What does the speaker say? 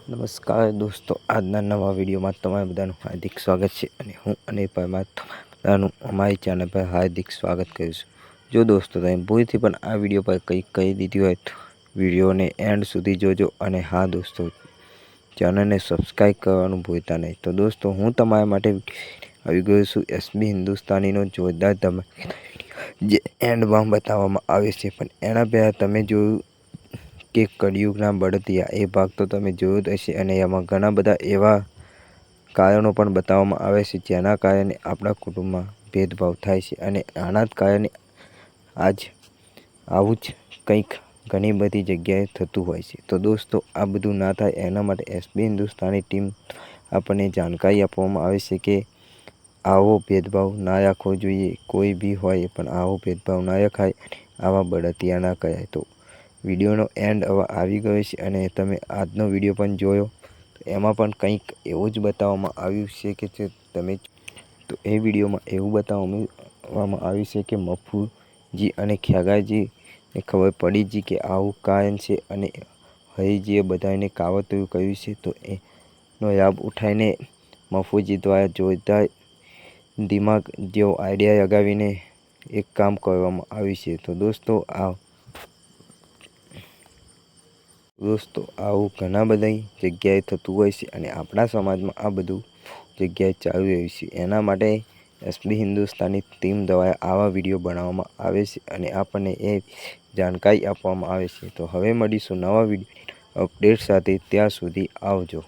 નમસ્કાર દોસ્તો, આજના નવા વિડીયોમાં તમારા બધાનું હાર્દિક સ્વાગત છે અને હું અનિલ પરમાર તમારા બધાનું અમારી ચેનલ પર હાર્દિક સ્વાગત કરું છું। જો દોસ્તો તમે ભૂલથી પણ આ વિડીયો પર કંઈક કહી દીધી હોય તો વિડીયોને એન્ડ સુધી જોજો અને હા દોસ્તો, ચેનલને સબસ્ક્રાઈબ કરવાનું ભૂલતા નહીં। તો દોસ્તો, હું તમારા માટે આવી ગયો છું એસબી હિન્દુસ્તાનીનો જોરદાર ધમાકેદાર જે એન્ડમાં બતાવવામાં આવે છે, પણ એના પહેલાં તમે જોયું કે કળિયુગના બળદિયા એ ભાગ તો તમે જોયો જ હશે અને એમાં ઘણા બધા એવા કારણો પણ બતાવવામાં આવે છે જેના કારણે આપણા કુટુંબમાં ભેદભાવ થાય છે અને આના જ કારણે આવું જ કંઈક ઘણી બધી જગ્યાએ થતું હોય છે। તો દોસ્તો, આ બધું ના થાય એના માટે એસબી હિન્દુસ્તાની ટીમ આપણને જાણકારી આપવામાં આવે છે કે આવો ભેદભાવ ના રાખવો જોઈએ, કોઈ બી હોય પણ આવો ભેદભાવ ના રખાય અને આવા બળદિયા ના કરાય। તો વિડીયોનો એન્ડ હવે આવી ગયો છે અને તમે આજનો વિડીયો પણ જોયો તો એમાં પણ કંઈક એવું જ બતાવવામાં આવ્યું છે કે જે તમે તો એ વિડીયોમાં એવું બતાવવામાં આવ્યું છે કે મફુજી અને ખેગાજીને ખબર પડી જ કે આવું કારણ છે અને હરિજીએ બધાને કાવતરું કર્યું છે। તો એનો લાભ ઉઠાવીને મફુજી દ્વારા જોરદાર દિમાગ જેવો આઈડિયા લગાવીને એક કામ કરવામાં આવ્યું છે। તો દોસ્તો આવું ઘણા બધી જગ્યાએ થતું હોય છે અને આપણા સમાજમાં આ બધું જગ્યાએ ચાલી રહ્યું છે। એના માટે એસબી હિન્દુસ્તાની ટીમ દ્વારા આવા વિડીયો બનાવવામાં આવે છે અને આપણને એ જાણકારી આપવામાં આવે છે। તો હવે મળીશું નવા વિડીયો અપડેટ સાથે, ત્યાં સુધી આવજો।